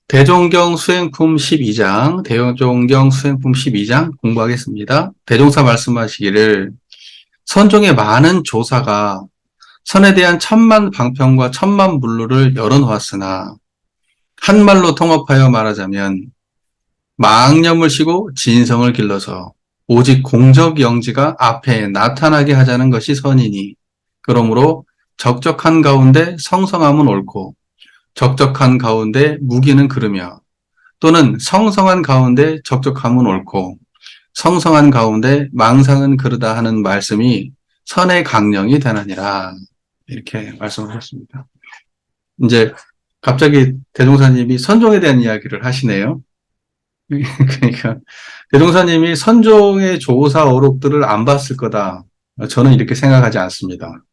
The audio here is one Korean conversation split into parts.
대종경 수행품 12장, 대종경 수행품 12장 공부하겠습니다. 대종사 말씀하시기를 선종의 많은 조사가 선에 대한 천만 방편과 천만 물루를 열어놓았으나 한말로 통합하여 말하자면 망념을 쉬고 진성을 길러서 오직 공적 영지가 앞에 나타나게 하자는 것이 선이니 그러므로 적적한 가운데 성성함은 옳고 적적한 가운데 무기는 그르며 또는 성성한 가운데 적적함은 옳고 성성한 가운데 망상은 그르다 하는 말씀이 선의 강령이 되느니라 이렇게 말씀하셨습니다. 이제 갑자기 대종사님이 선종에 대한 이야기를 하시네요. 그러니까 대종사님이 선종의 조사 어록들을 안 봤을 거다. 저는 이렇게 생각하지 않습니다.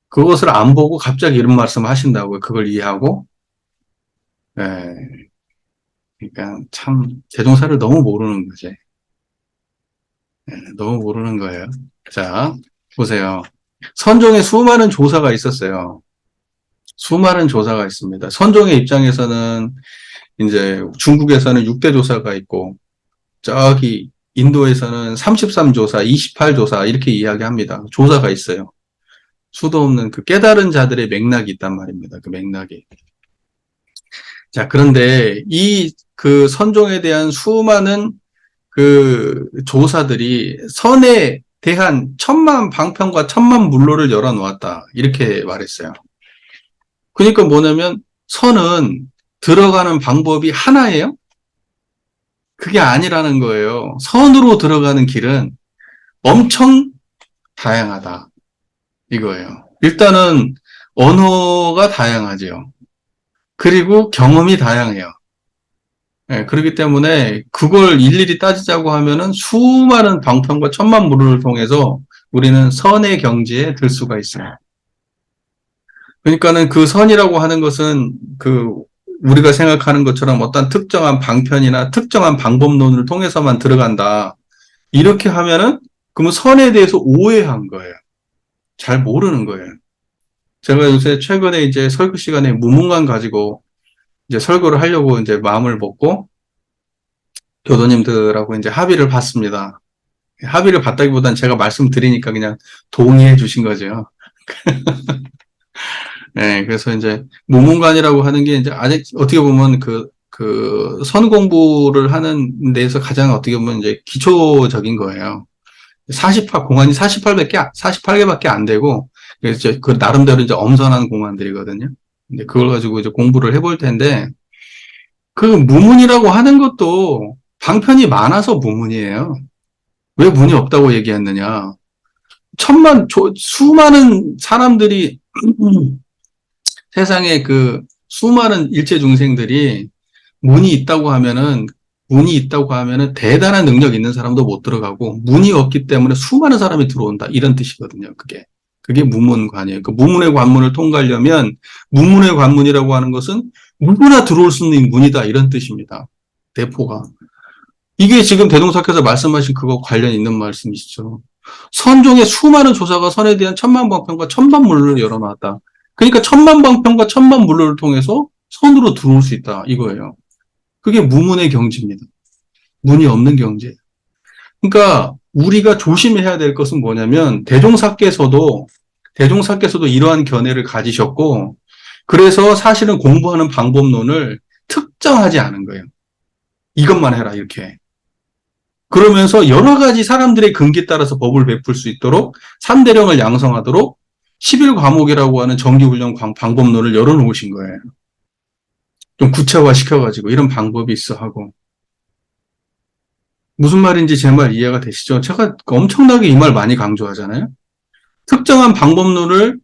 그것을 안 보고 갑자기 이런 말씀을 하신다고요. 그걸 이해하고. 예. 그러니까 참 대종사를 너무 모르는 거지. 예, 너무 모르는 거예요. 자, 보세요. 선종에 수많은 조사가 있었어요. 수많은 조사가 있습니다. 선종의 입장에서는 이제 중국에서는 6대 조사가 있고 저기 인도에서는 33조사, 28조사 이렇게 이야기합니다. 조사가 있어요. 수도 없는 그 깨달은 자들의 맥락이 있단 말입니다. 그 맥락이. 자, 그런데 이 그 선종에 대한 수많은 그 조사들이 선에 대한 천만 방편과 천만 물로를 열어놓았다. 이렇게 말했어요. 그러니까 뭐냐면 선은 들어가는 방법이 하나예요? 그게 아니라는 거예요. 선으로 들어가는 길은 엄청 다양하다. 이거예요. 일단은 언어가 다양하죠. 그리고 경험이 다양해요. 네, 그렇기 때문에 그걸 일일이 따지자고 하면은 수많은 방편과 천만 물을 통해서 우리는 선의 경지에 들 수가 있어요. 그러니까는 그 선이라고 하는 것은 그 우리가 생각하는 것처럼 어떤 특정한 방편이나 특정한 방법론을 통해서만 들어간다. 이렇게 하면은 그러면 선에 대해서 오해한 거예요. 잘 모르는 거예요. 제가 요새 최근에 이제 설교 시간에 무문관 가지고 이제 설교를 하려고 이제 마음을 먹고 교도님들하고 이제 합의를 봤습니다. 합의를 봤다기보단 제가 말씀드리니까 그냥 동의해 주신 거죠. 네, 그래서 이제 무문관이라고 하는 게 이제 아직 어떻게 보면 그 선 공부를 하는 데서 가장 어떻게 보면 이제 기초적인 거예요. 공안이 48개밖에 안 되고, 그래서 그 나름대로 이제 엄선한 공안들이거든요. 근데 그걸 가지고 이제 공부를 해볼 텐데, 그 무문이라고 하는 것도 방편이 많아서 무문이에요. 왜 문이 없다고 얘기했느냐. 수많은 사람들이, 세상에 그 수많은 일체 중생들이 문이 있다고 하면은 대단한 능력 있는 사람도 못 들어가고 문이 없기 때문에 수많은 사람이 들어온다. 이런 뜻이거든요. 그게 무문관이에요. 그 무문의 관문을 통과하려면 무문의 관문이라고 하는 것은 누구나 들어올 수 있는 문이다. 이런 뜻입니다. 대포가. 이게 지금 대동사께서 말씀하신 그거 관련 있는 말씀이시죠. 선종의 수많은 조사가 선에 대한 천만 방편과 천만 물론을 열어놨다. 그러니까 천만 방편과 천만 물론을 통해서 선으로 들어올 수 있다. 이거예요. 그게 무문의 경지입니다. 문이 없는 경지. 그러니까 우리가 조심해야 될 것은 뭐냐면 대종사께서도 이러한 견해를 가지셨고 그래서 사실은 공부하는 방법론을 특정하지 않은 거예요. 이것만 해라 이렇게. 그러면서 여러 가지 사람들의 근기에 따라서 법을 베풀 수 있도록 3대령을 양성하도록 11과목이라고 하는 정기훈련 방법론을 열어놓으신 거예요. 좀 구체화 시켜가지고 이런 방법이 있어 하고. 무슨 말인지 제 말 이해가 되시죠? 제가 엄청나게 이 말 많이 강조하잖아요. 특정한 방법론을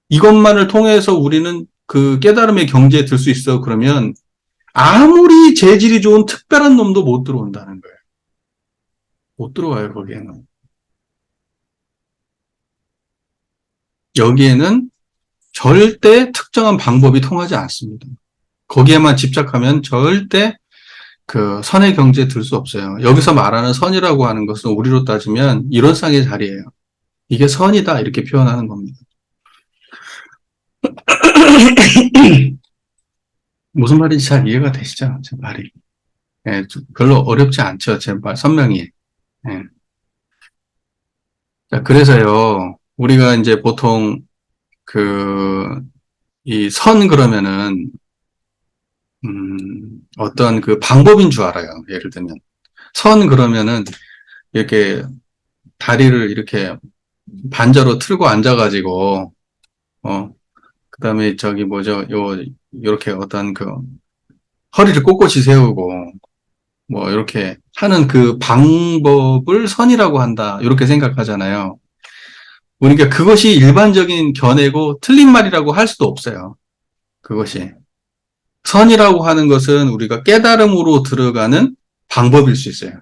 이것만을 통해서 우리는 그 깨달음의 경지에 들 수 있어. 그러면 아무리 재질이 좋은 특별한 놈도 못 들어온다는 거예요. 못 들어와요, 거기에는. 여기에는 절대 특정한 방법이 통하지 않습니다. 거기에만 집착하면 절대 그 선의 경지에 들 수 없어요. 여기서 말하는 선이라고 하는 것은 우리로 따지면 이론상의 자리예요. 이게 선이다 이렇게 표현하는 겁니다. 무슨 말인지 잘 이해가 되시죠? 제 말이. 예, 별로 어렵지 않죠. 제 말, 설명이. 예. 자, 그래서요, 우리가 이제 보통 그, 이 선 그러면은, 어떤 그 방법인 줄 알아요. 예를 들면. 선 그러면은, 이렇게 다리를 이렇게 반자로 틀고 앉아가지고, 그 다음에 저기 뭐죠, 요렇게 어떤 그, 허리를 꼿꼿이 세우고, 뭐, 이렇게 하는 그 방법을 선이라고 한다. 이렇게 생각하잖아요. 그러니까 그것이 일반적인 견해고 틀린 말이라고 할 수도 없어요. 그것이. 선이라고 하는 것은 우리가 깨달음으로 들어가는 방법일 수 있어요.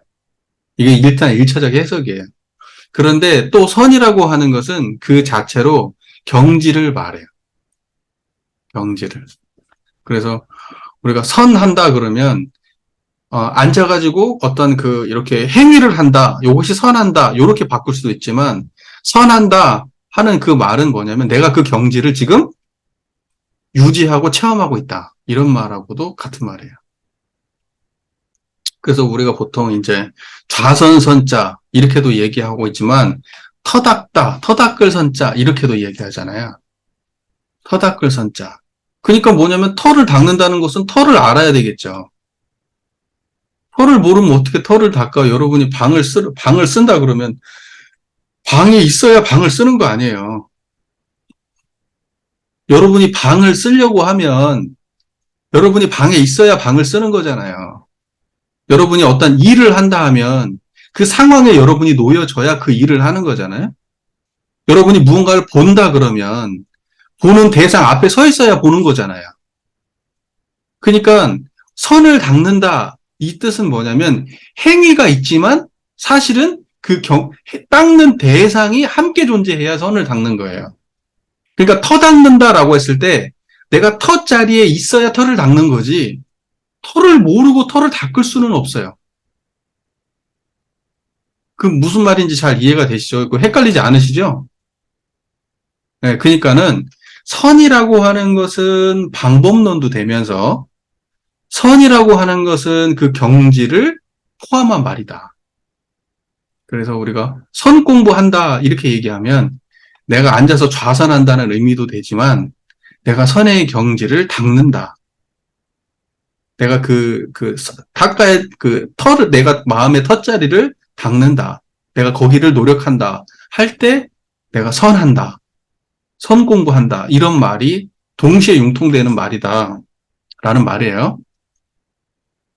이게 일단 1차적 해석이에요. 그런데 또 선이라고 하는 것은 그 자체로 경지를 말해요. 경지를. 그래서 우리가 선한다 그러면 앉아가지고 어떤 그 이렇게 행위를 한다. 이것이 선한다. 이렇게 바꿀 수도 있지만 선한다 하는 그 말은 뭐냐면 내가 그 경지를 지금 유지하고 체험하고 있다. 이런 말하고도 같은 말이에요. 그래서 우리가 보통 이제 좌선선자 이렇게도 얘기하고 있지만 터닦다, 터닦을 선자 이렇게도 얘기하잖아요. 터닦을 선자. 그러니까 뭐냐면 터를 닦는다는 것은 터를 알아야 되겠죠. 터를 모르면 어떻게 터를 닦아? 여러분이 방을 쓴다 그러면 방에 있어야 방을 쓰는 거 아니에요. 여러분이 방을 쓰려고 하면 여러분이 방에 있어야 방을 쓰는 거잖아요. 여러분이 어떤 일을 한다 하면 그 상황에 여러분이 놓여져야 그 일을 하는 거잖아요. 여러분이 무언가를 본다 그러면 보는 대상 앞에 서 있어야 보는 거잖아요. 그러니까 선을 닦는다 이 뜻은 뭐냐면 행위가 있지만 사실은 닦는 대상이 함께 존재해야 선을 닦는 거예요. 그러니까 터 닦는다라고 했을 때 내가 터 자리에 있어야 터를 닦는 거지 터를 모르고 터를 닦을 수는 없어요. 그 무슨 말인지 잘 이해가 되시죠? 그 헷갈리지 않으시죠? 네, 그러니까는 선이라고 하는 것은 방법론도 되면서 선이라고 하는 것은 그 경지를 포함한 말이다. 그래서 우리가 선 공부한다 이렇게 얘기하면 내가 앉아서 좌선한다는 의미도 되지만 내가 선의 경지를 닦는다. 내가 닦아야 터를 내가 마음의 터자리를 닦는다. 내가 거기를 노력한다. 할 때 내가 선한다. 선 공부한다. 이런 말이 동시에 융통되는 말이다. 라는 말이에요.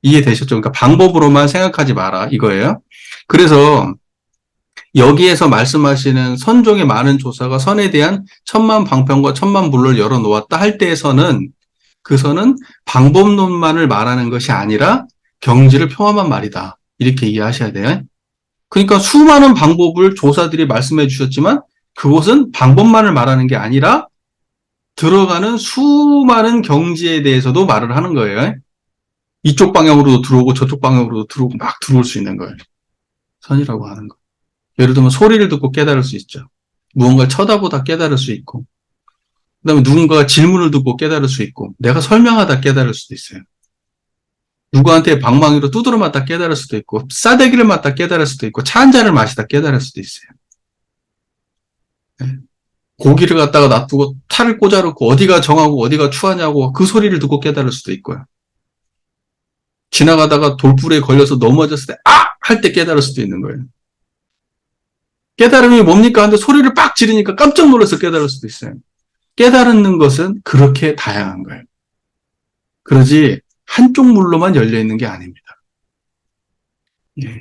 이해되셨죠? 그러니까 방법으로만 생각하지 마라. 이거예요. 그래서 여기에서 말씀하시는 선종의 많은 조사가 선에 대한 천만 방편과 천만 불로를 열어놓았다 할 때에서는 그 선은 방법론만을 말하는 것이 아니라 경지를 표함한 말이다. 이렇게 이해하셔야 돼요. 그러니까 수많은 방법을 조사들이 말씀해 주셨지만 그것은 방법만을 말하는 게 아니라 들어가는 수많은 경지에 대해서도 말을 하는 거예요. 이쪽 방향으로도 들어오고 저쪽 방향으로도 들어오고 막 들어올 수 있는 거예요. 선이라고 하는 거. 예를 들면 소리를 듣고 깨달을 수 있죠. 무언가를 쳐다보다 깨달을 수 있고 그다음에 누군가가 질문을 듣고 깨달을 수 있고 내가 설명하다 깨달을 수도 있어요. 누구한테 방망이로 두드려 맞다 깨달을 수도 있고 싸대기를 맞다 깨달을 수도 있고 차 한 잔을 마시다 깨달을 수도 있어요. 네. 고기를 갖다가 놔두고 탈을 꽂아놓고 어디가 정하고 어디가 추하냐고 그 소리를 듣고 깨달을 수도 있고요. 지나가다가 돌불에 걸려서 넘어졌을 때 아! 할 때 깨달을 수도 있는 거예요. 깨달음이 뭡니까? 하는데 소리를 빡 지르니까 깜짝 놀라서 깨달을 수도 있어요. 깨달는 것은 그렇게 다양한 거예요. 그러지 한쪽 물로만 열려 있는 게 아닙니다.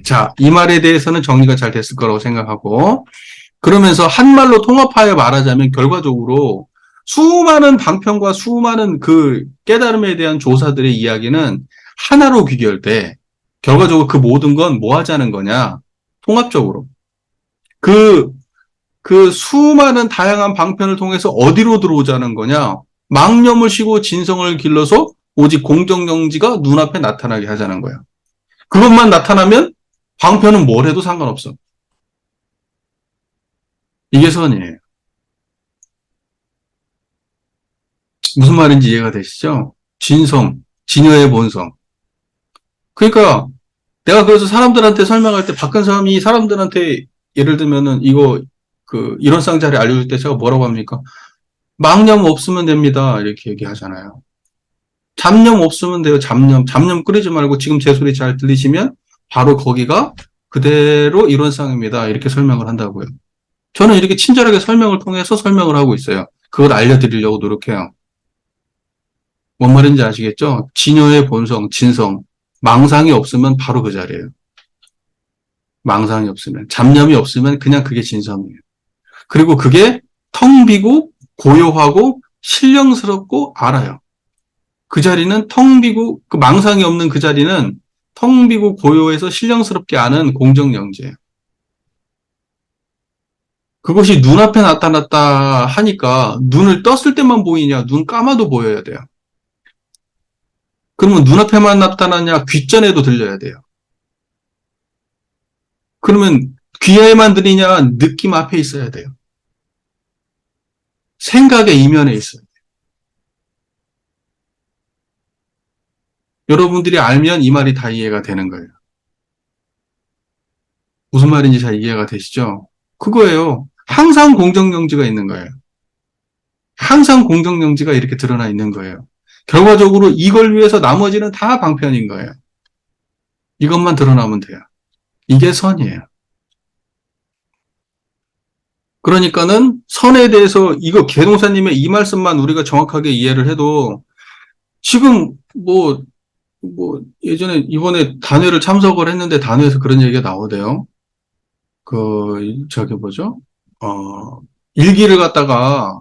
자, 이 말에 대해서는 정리가 잘 됐을 거라고 생각하고 그러면서 한말로 통합하여 말하자면 결과적으로 수많은 방편과 수많은 그 깨달음에 대한 조사들의 이야기는 하나로 귀결돼 결과적으로 그 모든 건 뭐 하자는 거냐? 통합적으로. 그, 그 수많은 다양한 방편을 통해서 어디로 들어오자는 거냐? 망념을 쉬고 진성을 길러서 오직 공정정지가 눈앞에 나타나게 하자는 거야. 그것만 나타나면 방편은 뭘 해도 상관없어. 이게 선이에요. 무슨 말인지 이해가 되시죠? 진성, 진여의 본성. 그러니까 내가 그래서 사람들한테 설명할 때 박근삼이 사람들한테 예를 들면은 이거 이런 쌍자리 알려줄 때 제가 뭐라고 합니까? 망념 없으면 됩니다. 이렇게 얘기하잖아요. 잡념 없으면 돼요. 잡념 끓이지 말고 지금 제 소리 잘 들리시면 바로 거기가 그대로 이론상입니다. 이렇게 설명을 한다고요. 저는 이렇게 친절하게 설명을 통해서 설명을 하고 있어요. 그걸 알려드리려고 노력해요. 뭔 말인지 아시겠죠? 진여의 본성, 진성. 망상이 없으면 바로 그 자리예요. 망상이 없으면. 잡념이 없으면 그냥 그게 진성이에요. 그리고 그게 텅 비고 고요하고 신령스럽고 알아요. 그 자리는 텅 비고 그 망상이 없는 그 자리는 텅 비고 고요해서 신령스럽게 아는 공정영재예요. 그것이 눈앞에 나타났다 하니까 눈을 떴을 때만 보이냐, 눈 감아도 보여야 돼요. 그러면 눈앞에만 나타나냐, 귓전에도 들려야 돼요. 그러면 귀에만 들리냐, 느낌 앞에 있어야 돼요. 생각의 이면에 있어요. 여러분들이 알면 이 말이 다 이해가 되는 거예요. 무슨 말인지 잘 이해가 되시죠? 그거예요. 항상 공정영지가 있는 거예요. 항상 공정영지가 이렇게 드러나 있는 거예요. 결과적으로 이걸 위해서 나머지는 다 방편인 거예요. 이것만 드러나면 돼요. 이게 선이에요. 그러니까는 선에 대해서 이거 개동사님의 이 말씀만 우리가 정확하게 이해를 해도 지금 예전에 이번에 단회를 참석을 했는데 단회에서 그런 얘기가 나오대요. 저기 뭐죠? 일기를 갖다가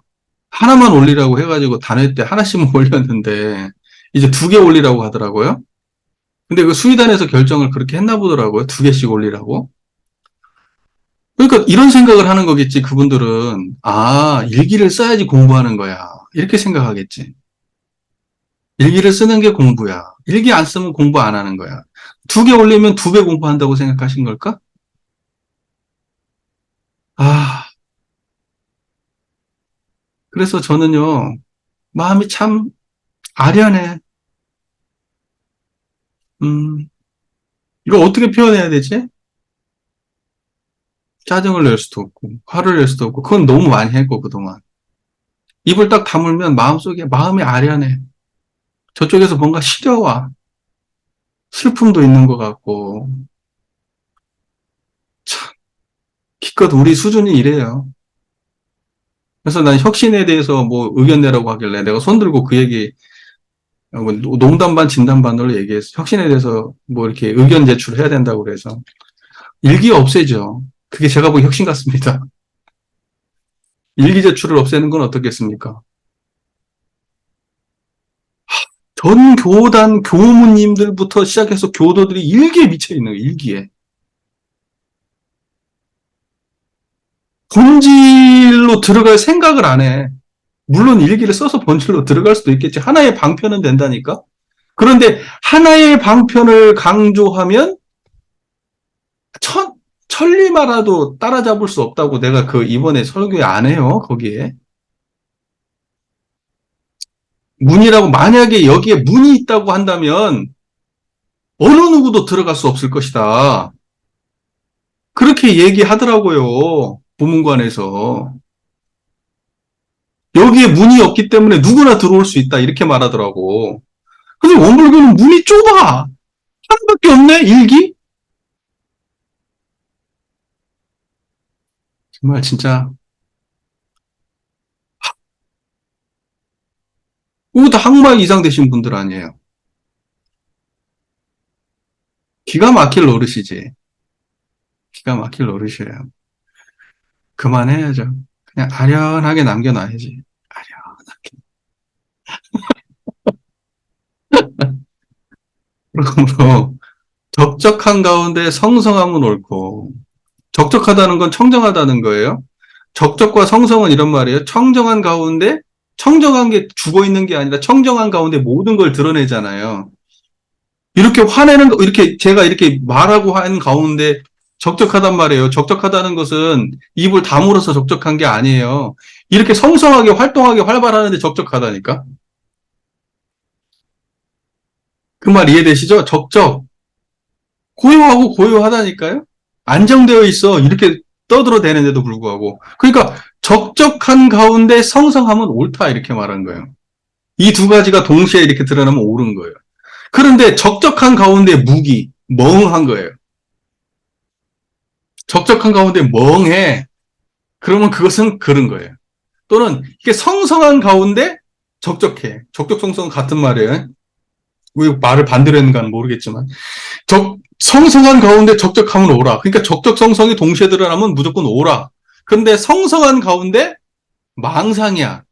하나만 올리라고 해가지고 단회 때 하나씩만 올렸는데 이제 2개 올리라고 하더라고요. 근데 그 수의단에서 결정을 그렇게 했나 보더라고요. 2개씩 올리라고. 그러니까 이런 생각을 하는 거겠지. 그분들은 일기를 써야지 공부하는 거야. 이렇게 생각하겠지. 일기를 쓰는 게 공부야. 일기 안 쓰면 공부 안 하는 거야. 2개 올리면 2배 공부한다고 생각하신 걸까? 그래서 저는요, 마음이 참 아련해. 이거 어떻게 표현해야 되지? 짜증을 낼 수도 없고, 화를 낼 수도 없고, 그건 너무 많이 했고, 그동안. 입을 딱 다물면 마음속에 마음이 아련해. 저쪽에서 뭔가 시려와. 슬픔도 있는 것 같고. 참, 기껏 우리 수준이 이래요. 그래서 난 혁신에 대해서 뭐 의견 내라고 하길래 내가 손 들고 그 얘기, 농담 반 진담 반으로 얘기했어. 혁신에 대해서 뭐 이렇게 의견 제출해야 된다고 그래서. 일기 없애죠. 그게 제가 보기 혁신 같습니다. 일기 제출을 없애는 건 어떻겠습니까? 전 교단 교무님들부터 시작해서 교도들이 일기에 미쳐 있는 거예요. 일기에. 본질로 들어갈 생각을 안 해. 물론 일기를 써서 본질로 들어갈 수도 있겠지. 하나의 방편은 된다니까. 그런데 하나의 방편을 강조하면 천리마라도 따라잡을 수 없다고 내가 이번에 설교에 안 해요. 거기에. 문이라고 만약에 여기에 문이 있다고 한다면 어느 누구도 들어갈 수 없을 것이다. 그렇게 얘기하더라고요. 부문관에서. 여기에 문이 없기 때문에 누구나 들어올 수 있다. 이렇게 말하더라고. 근데 원불교는 문이 좁아. 하나밖에 없네, 일기? 정말 진짜. 이거 다 항마 이상 되신 분들 아니에요. 기가 막힐 노릇이지. 기가 막힐 노릇이에요. 그만해야죠. 그냥 아련하게 남겨놔야지. 아련하게. 그러므로 적적한 가운데 성성함은 옳고 적적하다는 건 청정하다는 거예요. 적적과 성성은 이런 말이에요. 청정한 가운데 청정한 게 죽어 있는 게 아니라 청정한 가운데 모든 걸 드러내잖아요. 이렇게 화내는 거 이렇게 제가 이렇게 말하고 한 가운데 적적하단 말이에요. 적적하다는 것은 입을 다물어서 적적한 게 아니에요. 이렇게 성성하게 활동하게 활발하는데 적적하다니까. 그 말 이해되시죠? 적적. 고요하고 고요하다니까요? 안정되어 있어. 이렇게 떠들어대는데도 불구하고. 그러니까 적적한 가운데 성성하면 옳다. 이렇게 말한 거예요. 이 두 가지가 동시에 이렇게 드러나면 옳은 거예요. 그런데 적적한 가운데 무기, 멍한 거예요. 적적한 가운데 멍해. 그러면 그것은 그런 거예요. 또는 이게 성성한 가운데 적적해. 적적성성 같은 말이에요. 왜 말을 반대로 했는가는 모르겠지만. 성성한 가운데 적적하면 오라. 그러니까 적적성성이 동시에 드러나면 무조건 오라. 그런데 성성한 가운데 망상이야.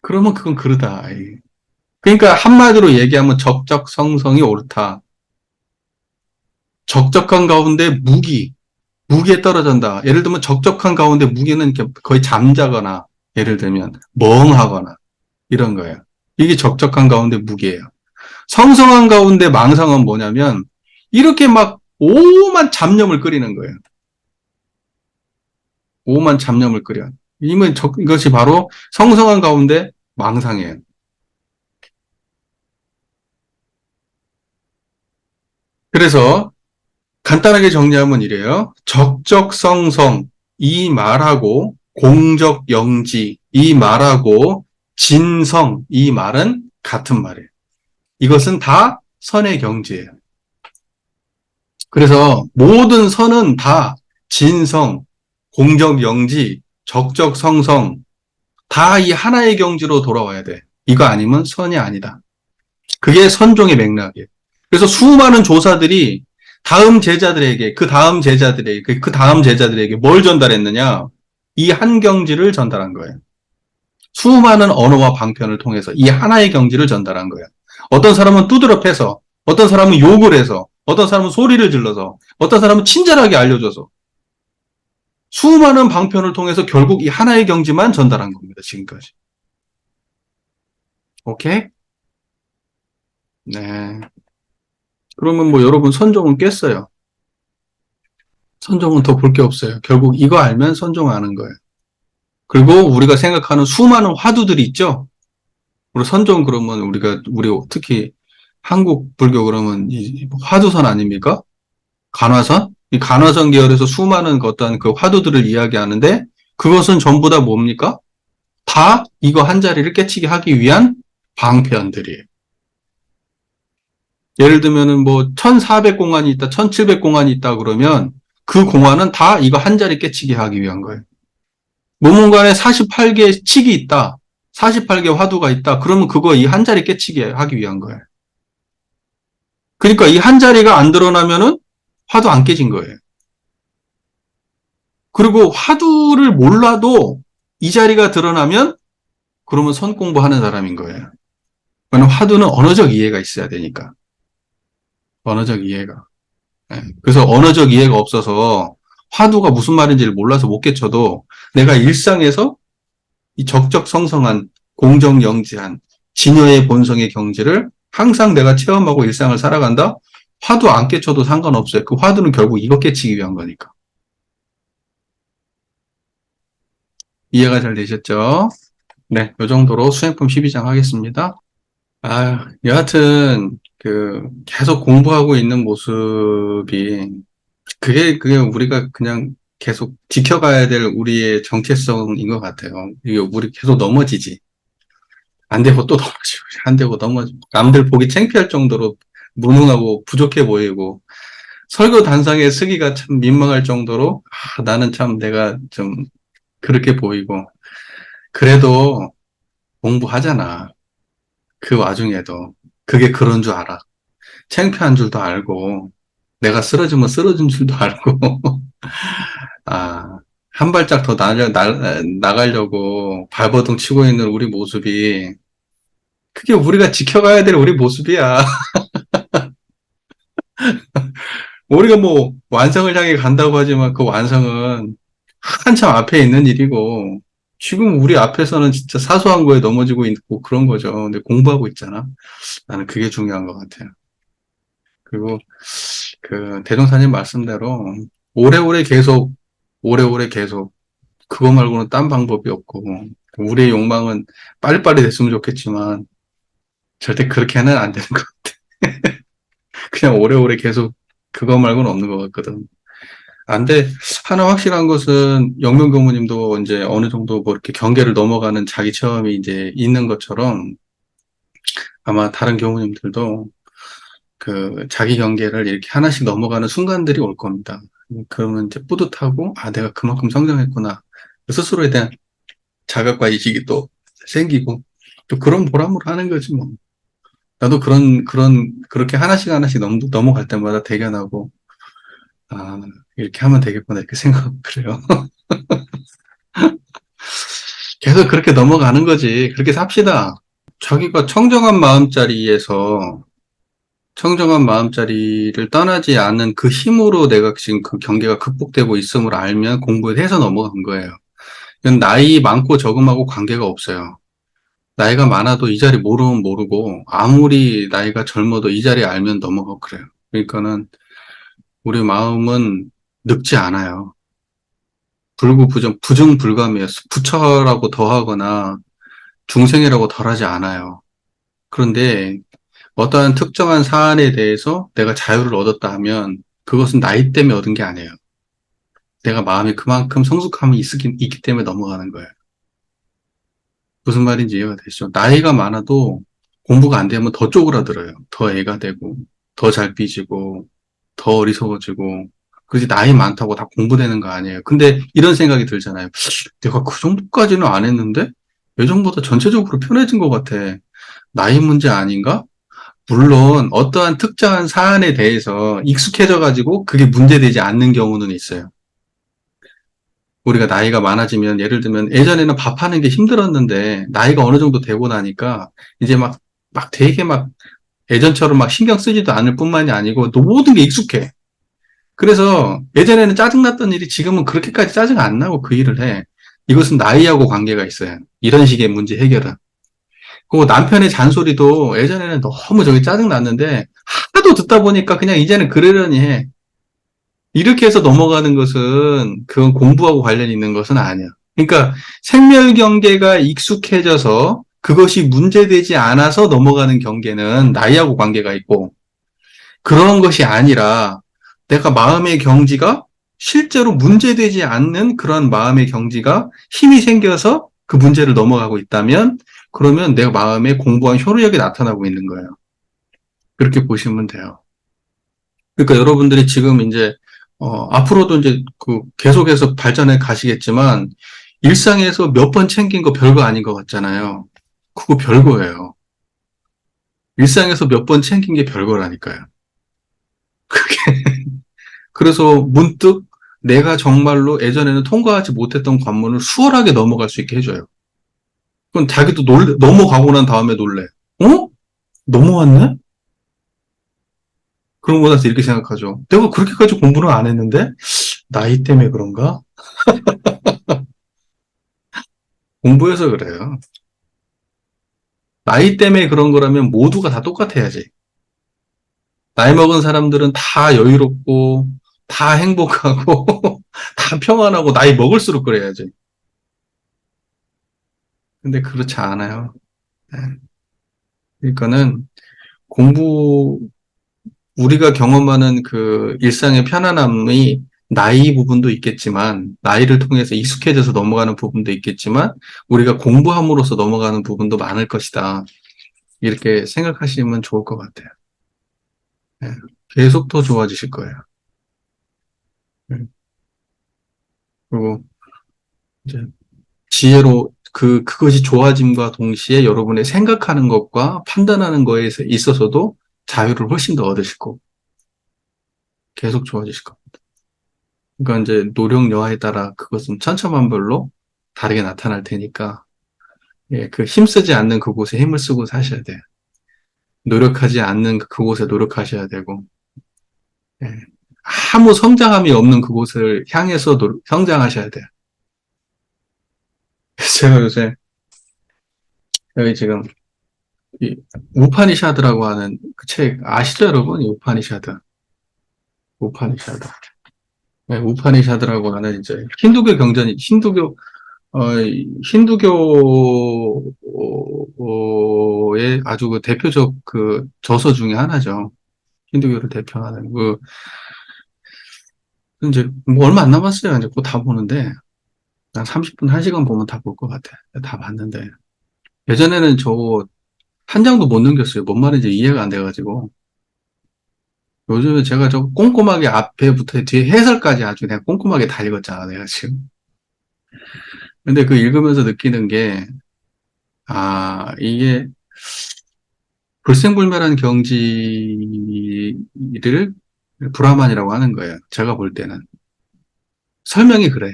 그러면 그건 그러다. 그러니까 한마디로 얘기하면 적적성성이 옳다. 적적한 가운데 무기에 떨어진다. 예를 들면 적적한 가운데 무기는 거의 잠자거나, 예를 들면 멍하거나 이런 거예요. 이게 적적한 가운데 무기예요. 성성한 가운데 망상은 뭐냐면 이렇게 막 오만 잡념을 끓이는 거예요. 오만 잡념을 끓여. 이것이 바로 성성한 가운데 망상이에요. 그래서 간단하게 정리하면 이래요. 적적성성 이 말하고 공적영지 이 말하고 진성 이 말은 같은 말이에요. 이것은 다 선의 경지예요. 그래서 모든 선은 다 진성, 공적영지, 적적성성 다 이 하나의 경지로 돌아와야 돼. 이거 아니면 선이 아니다. 그게 선종의 맥락이에요. 그래서 수많은 조사들이 그 다음 제자들에게 뭘 전달했느냐? 이 한 경지를 전달한 거예요. 수많은 언어와 방편을 통해서 이 하나의 경지를 전달한 거예요. 어떤 사람은 두드려 패서, 어떤 사람은 욕을 해서, 어떤 사람은 소리를 질러서, 어떤 사람은 친절하게 알려줘서 수많은 방편을 통해서 결국 이 하나의 경지만 전달한 겁니다. 지금까지. 오케이? 네. 그러면 뭐 여러분 선종은 깼어요. 선종은 더 볼 게 없어요. 결국 이거 알면 선종 아는 거예요. 그리고 우리가 생각하는 수많은 화두들이 있죠? 우리 선종 그러면 우리 특히 한국 불교 그러면 이 화두선 아닙니까? 간화선? 이 간화선 계열에서 수많은 어떤 그 화두들을 이야기하는데 그것은 전부 다 뭡니까? 다 이거 한 자리를 깨치게 하기 위한 방편들이에요. 예를 들면은 뭐 1400공안이 있다, 1700공안이 있다 그러면 그 공안은 다 이거 한 자리 깨치게 하기 위한 거예요. 무문관에 48개 칙이 있다. 48개 화두가 있다. 그러면 그거 이 한 자리 깨치게 하기 위한 거예요. 그러니까 이 한 자리가 안 드러나면은 화두 안 깨진 거예요. 그리고 화두를 몰라도 이 자리가 드러나면 그러면 선 공부하는 사람인 거예요. 왜냐면 화두는 언어적 이해가 있어야 되니까. 언어적 이해가. 예. 그래서 언어적 이해가 없어서 화두가 무슨 말인지를 몰라서 못 깨쳐도 내가 일상에서 이 적적성성한 공정영지한 진여의 본성의 경지를 항상 내가 체험하고 일상을 살아간다? 화두 안 깨쳐도 상관없어요. 그 화두는 결국 이거 깨치기 위한 거니까. 이해가 잘 되셨죠? 네, 요 정도로 수행품 12장 하겠습니다. 여하튼, 계속 공부하고 있는 모습이, 그게 우리가 그냥 계속 지켜가야 될 우리의 정체성인 것 같아요. 이게 우리 계속 넘어지지. 안 되고 또 넘어지고, 안 되고 넘어지고. 남들 보기 창피할 정도로 무능하고 부족해 보이고, 설교 단상에 서기가 참 민망할 정도로, 나는 참 내가 좀 그렇게 보이고, 그래도 공부하잖아. 그 와중에도. 그게 그런 줄 알아. 창피한 줄도 알고, 내가 쓰러지면 쓰러진 줄도 알고, 아, 한 발짝 더 나가려고 발버둥 치고 있는 우리 모습이, 그게 우리가 지켜가야 될 우리 모습이야. 우리가 뭐, 완성을 향해 간다고 하지만 그 완성은 한참 앞에 있는 일이고, 지금 우리 앞에서는 진짜 사소한 거에 넘어지고 있고 그런 거죠. 근데 공부하고 있잖아. 나는 그게 중요한 것 같아요. 그리고 대종사님 말씀대로 오래오래 계속 그거 말고는 딴 방법이 없고 우리의 욕망은 빨리빨리 됐으면 좋겠지만 절대 그렇게는 안 되는 거. 그냥 오래오래 계속 그거 말고는 없는 것 같거든. 안 돼. 하나 확실한 것은 영명 교무님도 이제 어느 정도 뭐 이렇게 경계를 넘어가는 자기 체험이 이제 있는 것처럼 아마 다른 교무님들도 그 자기 경계를 이렇게 하나씩 넘어가는 순간들이 올 겁니다. 그러면 이제 뿌듯하고, 아, 내가 그만큼 성장했구나. 스스로에 대한 자각과 의식이 또 생기고, 또 그런 보람으로 하는 거지, 뭐. 나도 그렇게 하나씩 하나씩 넘어갈 때마다 대견하고, 아, 이렇게 하면 되겠구나, 이렇게 생각하고 그래요. 계속 그렇게 넘어가는 거지. 그렇게 삽시다. 자기가 청정한 마음자리를 떠나지 않는 그 힘으로 내가 지금 그 경계가 극복되고 있음을 알면 공부에 해서 넘어간 거예요. 이건 나이 많고 적음하고 관계가 없어요. 나이가 많아도 이 자리 모르면 모르고, 아무리 나이가 젊어도 이 자리 알면 넘어가고 그래요. 그러니까는 우리 마음은 늙지 않아요. 부정불감이에요. 부처라고 더하거나 중생이라고 덜하지 않아요. 그런데 어떠한 특정한 사안에 대해서 내가 자유를 얻었다 하면 그것은 나이 때문에 얻은 게 아니에요. 내가 마음이 그만큼 성숙함이 있기 때문에 넘어가는 거예요. 무슨 말인지 이해가 되시죠? 나이가 많아도 공부가 안 되면 더 쪼그라들어요. 더 애가 되고, 더 잘 삐지고, 더 어리석어지고. 그렇지, 나이 많다고 다 공부되는 거 아니에요. 근데 이런 생각이 들잖아요. 내가 그 정도까지는 안 했는데? 예전보다 전체적으로 편해진 것 같아. 나이 문제 아닌가? 물론 어떠한 특정한 사안에 대해서 익숙해져 가지고 그게 문제되지 않는 경우는 있어요. 우리가 나이가 많아지면 예를 들면 예전에는 밥하는 게 힘들었는데 나이가 어느 정도 되고 나니까 이제 막 되게 막 예전처럼 막 신경 쓰지도 않을 뿐만이 아니고 또 모든 게 익숙해. 그래서 예전에는 짜증났던 일이 지금은 그렇게까지 짜증 안 나고 그 일을 해. 이것은 나이하고 관계가 있어요. 이런 식의 문제 해결은. 그 남편의 잔소리도 예전에는 너무 저기 짜증 났는데 하도 듣다 보니까 그냥 이제는 그러려니 해. 이렇게 해서 넘어가는 것은 그건 공부하고 관련 있는 것은 아니야. 그러니까 생멸 경계가 익숙해져서 그것이 문제되지 않아서 넘어가는 경계는 나이하고 관계가 있고 그런 것이 아니라 내가 마음의 경지가 실제로 문제되지 않는 그런 마음의 경지가 힘이 생겨서 그 문제를 넘어가고 있다면 그러면 내 마음에 공부한 효력이 나타나고 있는 거예요. 그렇게 보시면 돼요. 그러니까 여러분들이 지금 이제 앞으로도 이제 그 계속해서 발전해 가시겠지만 일상에서 몇 번 챙긴 거 별거 아닌 것 같잖아요. 그거 별거예요. 일상에서 몇 번 챙긴 게 별거라니까요. 그래서 문득 내가 정말로 예전에는 통과하지 못했던 관문을 수월하게 넘어갈 수 있게 해줘요. 그럼 자기도 넘어가고 난 다음에 놀래. 어? 넘어왔네? 그런 거 나서 이렇게 생각하죠. 내가 그렇게까지 공부를 안 했는데? 나이 때문에 그런가? 공부해서 그래요. 나이 때문에 그런 거라면 모두가 다 똑같아야지. 나이 먹은 사람들은 다 여유롭고, 다 행복하고, 다 평안하고, 나이 먹을수록 그래야지. 근데 그렇지 않아요. 네. 그러니까는 공부, 우리가 경험하는 그 일상의 편안함이 나이 부분도 있겠지만, 나이를 통해서 익숙해져서 넘어가는 부분도 있겠지만, 우리가 공부함으로써 넘어가는 부분도 많을 것이다. 이렇게 생각하시면 좋을 것 같아요. 네. 계속 더 좋아지실 거예요. 네. 그리고 이제 지혜로 그것이 좋아짐과 동시에 여러분의 생각하는 것과 판단하는 거에 있어서도 자유를 훨씬 더 얻으실 거고, 계속 좋아지실 겁니다. 그러니까 이제 노력 여하에 따라 그것은 천차만별로 다르게 나타날 테니까, 예, 그 힘쓰지 않는 그곳에 힘을 쓰고 사셔야 돼요. 노력하지 않는 그곳에 노력하셔야 되고, 예, 아무 성장함이 없는 그곳을 향해서 성장하셔야 돼요. 제가 요새 여기 지금 이 우파니샤드라고 하는 그 책 아시죠, 여러분? 이 우파니샤드. 우파니샤드. 네, 우파니샤드라고 하는 이제 힌두교 힌두교의 아주 그 대표적 그 저서 중에 하나죠. 힌두교를 대표하는 이제 뭐 얼마 안 남았어요. 이제 곧 다 보는데 한 30분, 1시간 보면 다 볼 것 같아. 다 봤는데 예전에는 저 한 장도 못 넘겼어요. 뭔 말인지 이해가 안 돼가지고 요즘에 제가 저 꼼꼼하게 앞에부터 뒤에 해설까지 아주 내가 꼼꼼하게 다 읽었잖아, 내가 지금. 근데 그 읽으면서 느끼는 게, 이게 불생불멸한 경지를 브라만이라고 하는 거예요. 제가 볼 때는. 설명이 그래.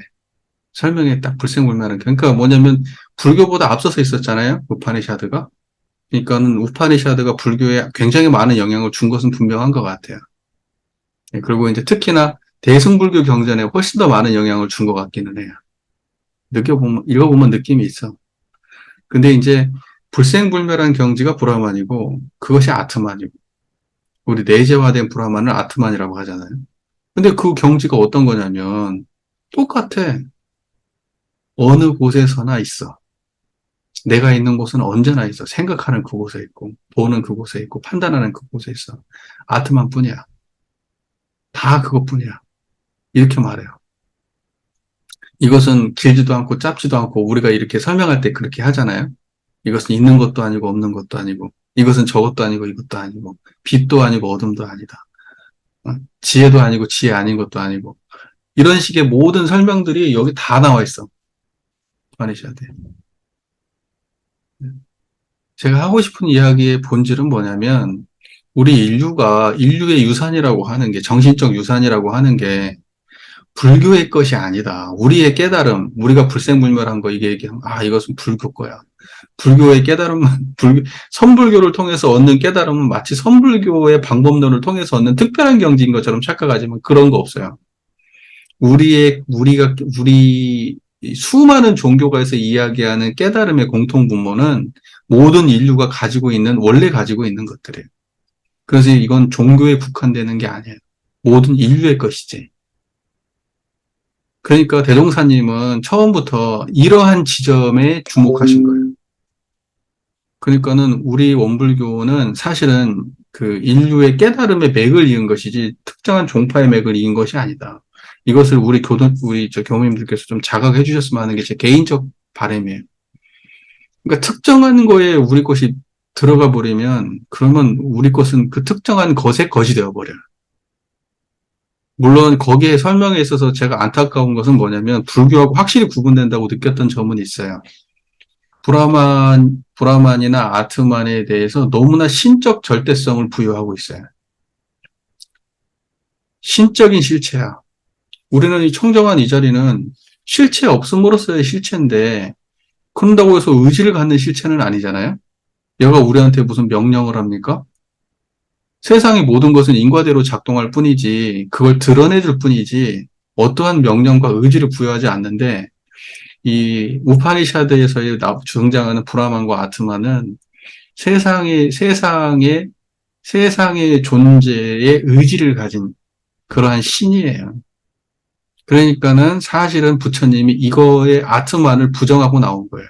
설명이 딱 불생불멸한 그러니까 뭐냐면 불교보다 앞서서 있었잖아요. 우파니샤드가. 그러니까는 우파니샤드가 불교에 굉장히 많은 영향을 준 것은 분명한 것 같아요. 그리고 이제 특히나 대승불교 경전에 훨씬 더 많은 영향을 준 것 같기는 해요. 읽어보면 느낌이 있어. 근데 이제 불생불멸한 경지가 브라만이고 그것이 아트만이고 우리 내재화된 브라만을 아트만이라고 하잖아요. 근데 그 경지가 어떤 거냐면 똑같아. 어느 곳에서나 있어. 내가 있는 곳은 언제나 있어. 생각하는 그곳에 있고 보는 그곳에 있고 판단하는 그곳에 있어. 아트만 뿐이야. 다 그것뿐이야. 이렇게 말해요. 이것은 길지도 않고 짧지도 않고 우리가 이렇게 설명할 때 그렇게 하잖아요. 이것은 있는 것도 아니고 없는 것도 아니고 이것은 저것도 아니고 이것도 아니고 빛도 아니고 어둠도 아니다. 지혜도 아니고 지혜 아닌 것도 아니고 이런 식의 모든 설명들이 여기 다 나와 있어. 마니시아드. 제가 하고 싶은 이야기의 본질은 뭐냐면 우리 인류의 유산이라고 하는 게 정신적 유산이라고 하는 게 불교의 것이 아니다. 우리의 깨달음, 우리가 불생불멸한 거 이게 얘기하면 이것은 불교 거야. 불교의 깨달음만 선불교를 통해서 얻는 깨달음은 마치 선불교의 방법론을 통해서 얻는 특별한 경지인 것처럼 착각하지만 그런 거 없어요. 우리 수많은 종교가에서 이야기하는 깨달음의 공통 분모는 모든 인류가 원래 가지고 있는 것들이에요. 그래서 이건 종교에 국한되는 게 아니에요. 모든 인류의 것이지. 그러니까 대종사님은 처음부터 이러한 지점에 주목하신 거예요. 그러니까는 우리 원불교는 사실은 그 인류의 깨달음의 맥을 이은 것이지 특정한 종파의 맥을 이은 것이 아니다. 이것을 우리 교무님들께서 좀 자각해 주셨으면 하는 게 제 개인적 바람이에요. 그러니까 특정한 거에 우리 것이 들어가 버리면 그러면 우리 것은 그 특정한 것의 것이 되어 버려요. 물론 거기에 설명에 있어서 제가 안타까운 것은 뭐냐면 불교하고 확실히 구분된다고 느꼈던 점은 있어요. 브라만이나 아트만에 대해서 너무나 신적 절대성을 부여하고 있어요. 신적인 실체야. 우리는 이 청정한 이 자리는 실체 없음으로써의 실체인데, 그런다고 해서 의지를 갖는 실체는 아니잖아요? 얘가 우리한테 무슨 명령을 합니까? 세상의 모든 것은 인과대로 작동할 뿐이지, 그걸 드러내줄 뿐이지, 어떠한 명령과 의지를 부여하지 않는데, 이 우파니샤드에서의 등장하는 브라만과 아트만은 세상의 존재의 의지를 가진 그러한 신이에요. 그러니까는 사실은 부처님이 이거의 아트만을 부정하고 나온 거예요.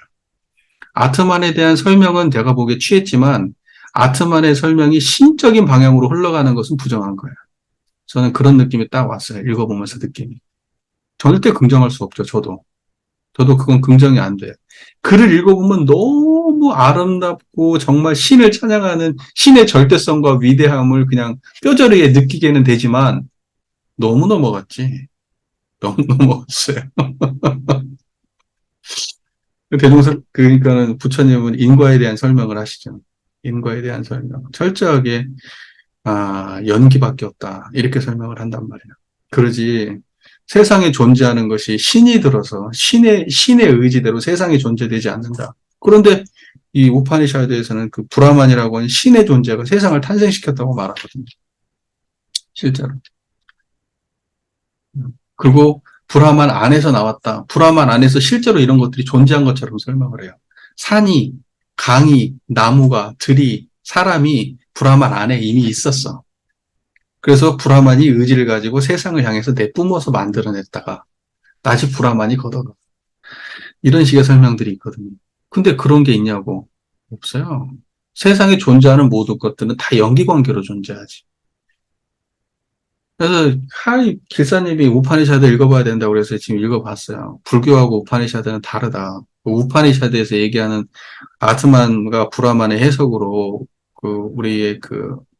아트만에 대한 설명은 내가 보기에 취했지만 아트만의 설명이 신적인 방향으로 흘러가는 것은 부정한 거예요. 저는 그런 느낌이 딱 왔어요. 읽어보면서 느낌이. 절대 긍정할 수 없죠. 저도 그건 긍정이 안 돼요. 글을 읽어보면 너무 아름답고 정말 신을 찬양하는 신의 절대성과 위대함을 그냥 뼈저리게 느끼게는 되지만 너무 넘어갔지. 너무 넘어갔어요. 그러니까는 부처님은 인과에 대한 설명을 하시죠. 인과에 대한 설명. 철저하게, 연기밖에 없다. 이렇게 설명을 한단 말이에요. 그러지, 세상에 존재하는 것이 신이 들어서, 신의 의지대로 세상이 존재되지 않는다. 그런데 이 우파니샤드에서는 그 브라만이라고 하는 신의 존재가 세상을 탄생시켰다고 말하거든요. 실제로. 그리고 브라만 안에서 나왔다. 브라만 안에서 실제로 이런 것들이 존재한 것처럼 설명을 해요. 산이, 강이, 나무가, 들이, 사람이 브라만 안에 이미 있었어. 그래서 브라만이 의지를 가지고 세상을 향해서 내뿜어서 만들어냈다가 다시 브라만이 걷어가. 이런 식의 설명들이 있거든요. 근데 그런 게 있냐고. 없어요. 세상에 존재하는 모든 것들은 다 연기 관계로 존재하지. 그래서 길사님이 우파니샤드 읽어봐야 된다고 그래서 지금 읽어봤어요. 불교하고 우파니샤드는 다르다. 우파니샤드에서 얘기하는 아트만과 브라만의 해석으로 우리의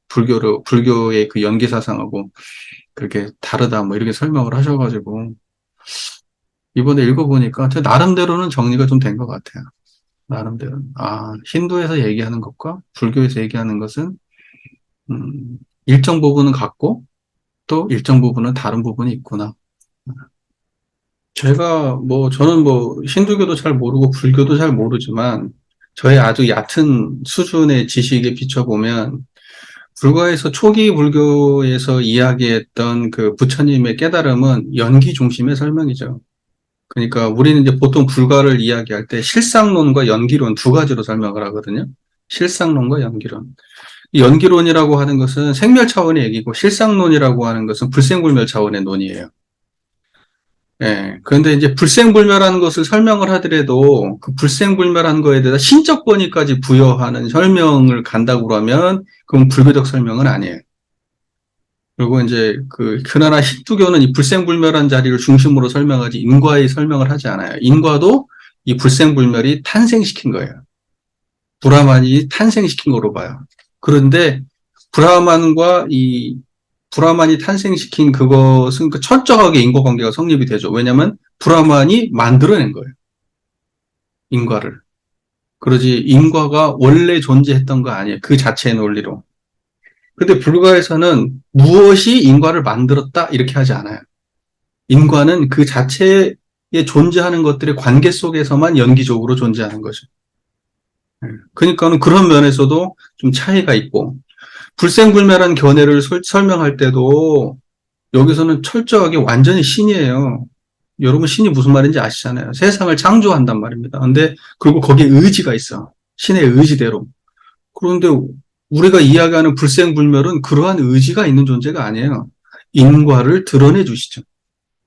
불교의 그 연기 사상하고 그렇게 다르다 뭐 이렇게 설명을 하셔가지고 이번에 읽어보니까 제 나름대로는 정리가 좀 된 것 같아요. 나름대로. 힌두에서 얘기하는 것과 불교에서 얘기하는 것은 일정 부분은 같고 또 일정 부분은 다른 부분이 있구나. 저는 힌두교도 잘 모르고 불교도 잘 모르지만, 저의 아주 얕은 수준의 지식에 비춰보면, 불과에서 초기 불교에서 이야기했던 그 부처님의 깨달음은 연기 중심의 설명이죠. 그러니까 우리는 이제 보통 불가를 이야기할 때 실상론과 연기론 두 가지로 설명을 하거든요. 실상론과 연기론. 이 연기론이라고 하는 것은 생멸 차원의 얘기고, 실상론이라고 하는 것은 불생불멸 차원의 논이에요. 예. 그런데 이제 불생불멸한 것을 설명을 하더라도 그 불생불멸한 거에 대해서 신적 권위까지 부여하는 설명을 간다고 그러면 그건 불교적 설명은 아니에요. 그리고 이제 그나마 힌두교는 이 불생불멸한 자리를 중심으로 설명하지 인과의 설명을 하지 않아요. 인과도 이 불생불멸이 탄생시킨 거예요. 브라만이 탄생시킨 거로 봐요. 그런데 브라만과 이 브라만이 탄생시킨 그것은 철저하게 인과관계가 성립이 되죠. 왜냐하면 브라만이 만들어낸 거예요. 인과를. 그러지 인과가 원래 존재했던 거 아니에요. 그 자체의 논리로. 근데 불가에서는 무엇이 인과를 만들었다 이렇게 하지 않아요. 인과는 그 자체에 존재하는 것들의 관계 속에서만 연기적으로 존재하는 거죠. 그러니까는 그런 면에서도 좀 차이가 있고 불생불멸한 견해를 설명할 때도 여기서는 철저하게 완전히 신이에요. 여러분 신이 무슨 말인지 아시잖아요. 세상을 창조한단 말입니다. 근데 그리고 거기에 의지가 있어. 신의 의지대로. 그런데 우리가 이야기하는 불생불멸은 그러한 의지가 있는 존재가 아니에요. 인과를 드러내 주시죠.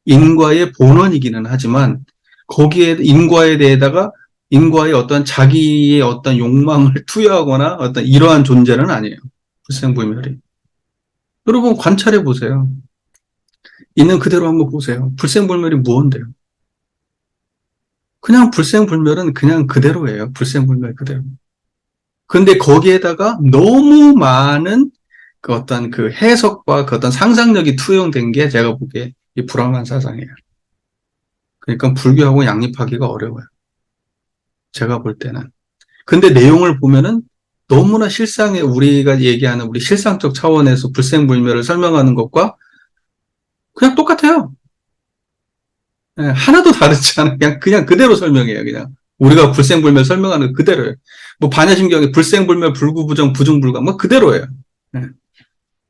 인과의 본원이기는 하지만 거기에 인과에 대해다가 인과의 어떤 자기의 어떤 욕망을 투여하거나 어떤 이러한 존재는 아니에요. 불생불멸이. 여러분 관찰해 보세요. 있는 그대로 한번 보세요. 불생불멸이 무언데요? 그냥 불생불멸은 그냥 그대로예요. 불생불멸 그대로. 근데 거기에다가 너무 많은 그 어떤 그 해석과 그 어떤 상상력이 투영된 게 제가 보기에 이 불황한 사상이에요. 그러니까 불교하고 양립하기가 어려워요. 제가 볼 때는. 근데 내용을 보면은 너무나 실상에 우리가 얘기하는 우리 실상적 차원에서 불생불멸을 설명하는 것과 그냥 똑같아요. 예, 하나도 다르지 않아요. 그냥 그대로 설명해요. 그냥. 우리가 불생불멸 설명하는 거 그대로예요. 뭐 반야심경에 불생불멸, 불구부정, 부중불감, 뭐 그대로예요. 예.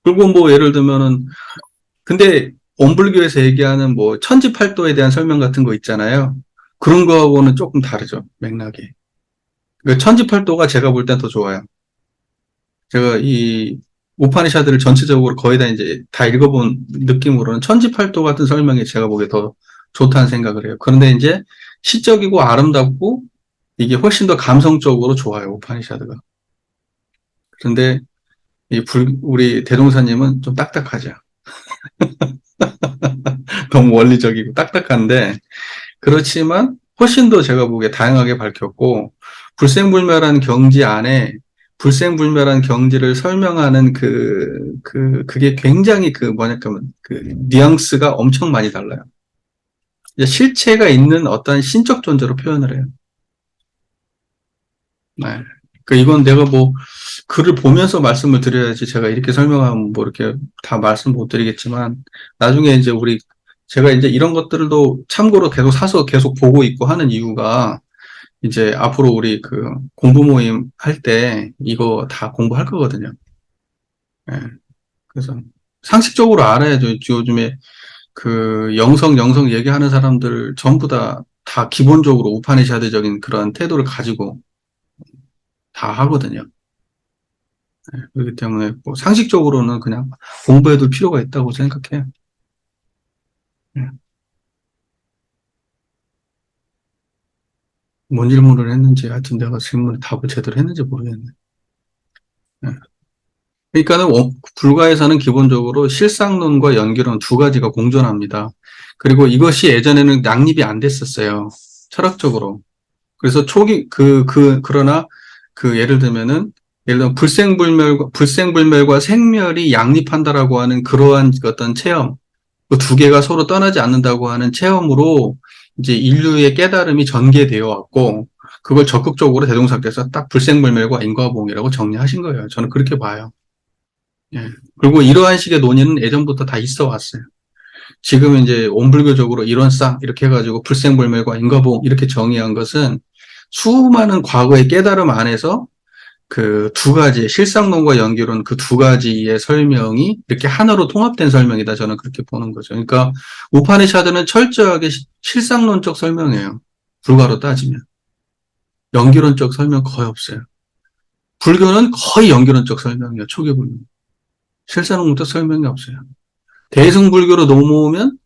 그리고 뭐 예를 들면은, 근데 원불교에서 얘기하는 뭐 천지팔도에 대한 설명 같은 거 있잖아요. 그런 거하고는 조금 다르죠. 맥락이. 그러니까 천지팔도가 제가 볼 땐 더 좋아요. 제가 이 우파니샤드를 전체적으로 거의 다 이제 다 읽어본 느낌으로는 천지팔도 같은 설명이 제가 보기에 더 좋다는 생각을 해요. 그런데 이제 시적이고 아름답고 이게 훨씬 더 감성적으로 좋아요, 우파니샤드가. 그런데 우리 대종사님은 좀 딱딱하죠. 너무 원리적이고 딱딱한데, 그렇지만 훨씬 더 제가 보기에 다양하게 밝혔고, 불생불멸한 경지 안에 불생불멸한 경지를 설명하는 그게 굉장히 뉘앙스가 엄청 많이 달라요. 실체가 있는 어떤 신적 존재로 표현을 해요. 네. 이건 내가 글을 보면서 말씀을 드려야지 제가 이렇게 설명하면 이렇게 다 말씀 못 드리겠지만, 나중에 이제 제가 이제 이런 것들도 참고로 계속 사서 계속 보고 있고 하는 이유가, 이제 앞으로 우리 공부 모임 할 때 이거 다 공부할 거거든요. 예. 그래서 상식적으로 알아야죠. 요즘에 영성 얘기하는 사람들 전부 다 기본적으로 우파니샤드적인 그런 태도를 가지고 다 하거든요. 예. 그렇기 때문에 상식적으로는 그냥 공부해둘 필요가 있다고 생각해요. 예. 뭔 질문을 했는지 하여튼 내가 질문에 답을 제대로 했는지 모르겠네. 예. 그러니까는 불가에서는 기본적으로 실상론과 연결은 두 가지가 공존합니다. 그리고 이것이 예전에는 양립이 안 됐었어요. 철학적으로. 그래서 그러나 예를 들면은 예를 들면 불생불멸과 생멸이 양립한다라고 하는 그러한 어떤 체험, 그 두 개가 서로 떠나지 않는다고 하는 체험으로 이제 인류의 깨달음이 전개되어 왔고, 그걸 적극적으로 대동사께서 딱 불생불멸과 인과보응이라고 정리하신 거예요. 저는 그렇게 봐요. 예. 그리고 이러한 식의 논의는 예전부터 다 있어 왔어요. 지금 이제 온불교적으로 이론상 이렇게 해가지고 불생불멸과 인과보응 이렇게 정의한 것은 수많은 과거의 깨달음 안에서 그 두 가지, 실상론과 연결은 그 두 가지의 설명이 이렇게 하나로 통합된 설명이다. 저는 그렇게 보는 거죠. 그러니까 우파니샤드는 철저하게 실상론적 설명이에요. 불가로 따지면. 연결론적 설명 거의 없어요. 불교는 거의 연결론적 설명이에요. 초기 불교. 실상론적 설명이 없어요. 대승불교로 넘어오면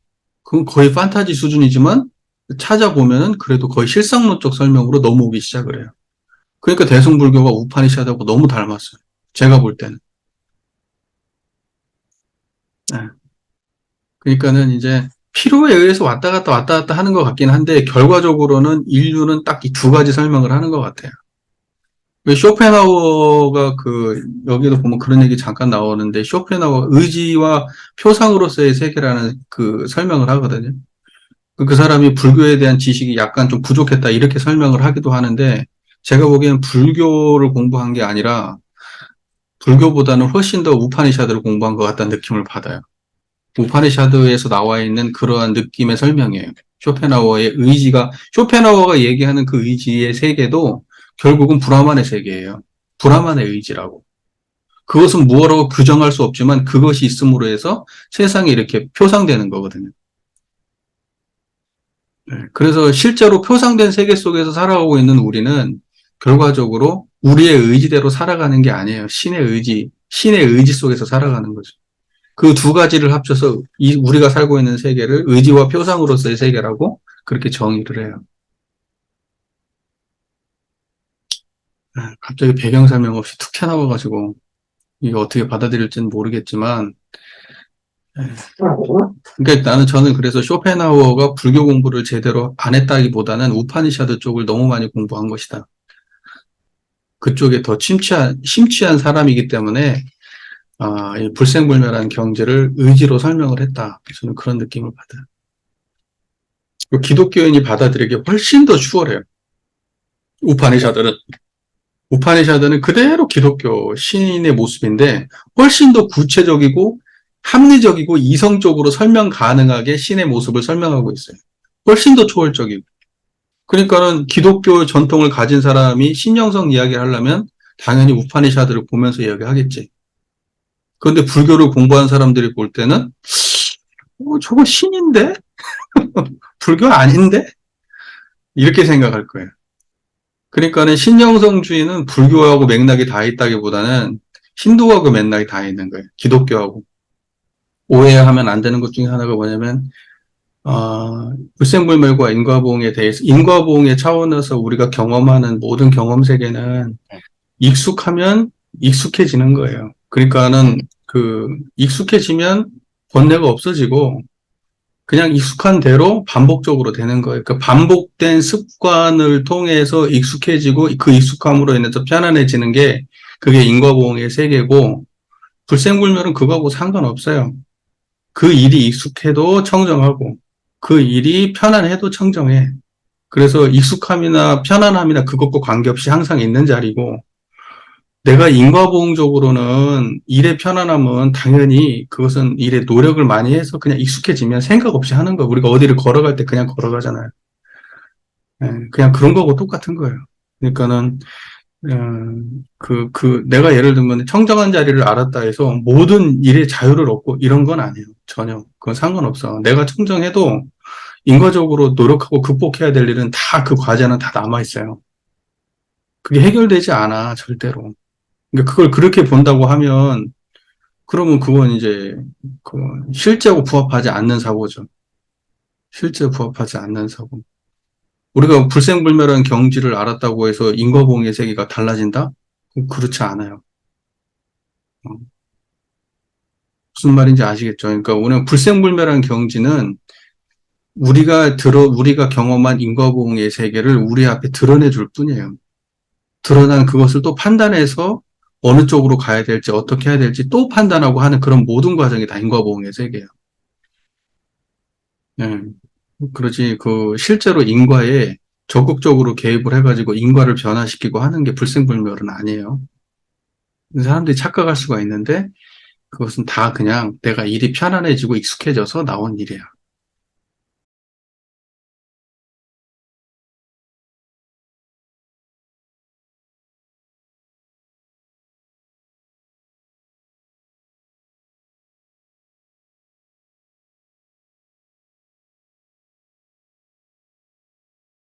그건 거의 판타지 수준이지만 찾아보면은 그래도 거의 실상론적 설명으로 넘어오기 시작을 해요. 그러니까 대승불교가 우파니샤드하고 너무 닮았어요. 제가 볼 때는. 네. 그러니까는 이제 필요에 의해서 왔다 갔다 하는 것 같긴 한데 결과적으로는 인류는 딱 이 두 가지 설명을 하는 것 같아요. 쇼펜하우어가 여기도 보면 그런 얘기 잠깐 나오는데 쇼펜하우어 의지와 표상으로서의 세계라는 그 설명을 하거든요. 그 사람이 불교에 대한 지식이 약간 좀 부족했다 이렇게 설명을 하기도 하는데 제가 보기엔 불교를 공부한 게 아니라 불교보다는 훨씬 더 우파니샤드를 공부한 것 같다는 느낌을 받아요. 우파니샤드에서 나와 있는 그러한 느낌의 설명이에요. 쇼펜하우어가 얘기하는 그 의지의 세계도 결국은 브라만의 세계예요. 브라만의 의지라고. 그것은 무엇라고 규정할 수 없지만 그것이 있음으로 해서 세상이 이렇게 표상되는 거거든요. 네, 그래서 실제로 표상된 세계 속에서 살아가고 있는 우리는 결과적으로 우리의 의지대로 살아가는 게 아니에요. 신의 의지 속에서 살아가는 거죠. 그 두 가지를 합쳐서 우리가 살고 있는 세계를 의지와 표상으로서의 세계라고 그렇게 정의를 해요. 갑자기 배경 설명 없이 툭 튀어나와가지고 이게 어떻게 받아들일지는 모르겠지만 그러니까 저는 그래서 쇼펜하우어가 불교 공부를 제대로 안 했다기보다는 우파니샤드 쪽을 너무 많이 공부한 것이다. 그쪽에 더 심취한 사람이기 때문에 이 불생불멸한 경제를 의지로 설명을 했다. 저는 그런 느낌을 받아요. 기독교인이 받아들이기 훨씬 더 수월해요. 우파니샤드는. 우파니샤드는 그대로 기독교 신의 모습인데 훨씬 더 구체적이고 합리적이고 이성적으로 설명 가능하게 신의 모습을 설명하고 있어요. 훨씬 더 초월적이고. 그러니까는 기독교 전통을 가진 사람이 신영성 이야기를 하려면 당연히 우파니샤드를 보면서 이야기하겠지. 그런데 불교를 공부한 사람들이 볼 때는 저거 신인데? 불교 아닌데? 이렇게 생각할 거예요. 그러니까는 신영성주의는 불교하고 맥락이 다 있다기보다는 힌두하고 맥락이 다 있는 거예요. 기독교하고. 오해하면 안 되는 것 중에 하나가 뭐냐면 불생불멸과 인과보응에 대해서 인과보응의 차원에서 우리가 경험하는 모든 경험 세계는 익숙하면 익숙해지는 거예요. 그러니까는 익숙해지면 번뇌가 없어지고 그냥 익숙한 대로 반복적으로 되는 거예요. 그러니까 반복된 습관을 통해서 익숙해지고 그 익숙함으로 인해서 편안해지는 게 그게 인과보응의 세계고 불생불멸은 그거하고 상관없어요. 그 일이 익숙해도 청정하고 그 일이 편안해도 청정해. 그래서 익숙함이나 편안함이나 그것과 관계없이 항상 있는 자리고 내가 인과보응적으로는 일의 편안함은 당연히 그것은 일에 노력을 많이 해서 그냥 익숙해지면 생각 없이 하는 거. 우리가 어디를 걸어갈 때 그냥 걸어가잖아요. 그냥 그런 거하고 똑같은 거예요. 그러니까는 내가 예를 들면 청정한 자리를 알았다 해서 모든 일에 자유를 얻고 이런 건 아니에요. 전혀. 그건 상관없어. 내가 청정해도 인과적으로 노력하고 극복해야 될 일은 다 그 과제는 다 남아있어요. 그게 해결되지 않아, 절대로. 그러니까 그걸 그렇게 본다고 하면 그러면 그건 이제 실제하고 부합하지 않는 사고죠. 실제 부합하지 않는 사고. 우리가 불생불멸한 경지를 알았다고 해서 인과보응의 세계가 달라진다? 그렇지 않아요. 어, 무슨 말인지 아시겠죠? 그러니까 우리는 불생불멸한 경지는 우리가 경험한 인과보응의 세계를 우리 앞에 드러내 줄 뿐이에요. 드러난 그것을 또 판단해서 어느 쪽으로 가야 될지, 어떻게 해야 될지 또 판단하고 하는 그런 모든 과정이 다 인과보응의 세계예요. 예. 그러지, 실제로 인과에 적극적으로 개입을 해가지고 인과를 변화시키고 하는 게 불생불멸은 아니에요. 사람들이 착각할 수가 있는데, 그것은 다 그냥 내가 일이 편안해지고 익숙해져서 나온 일이야.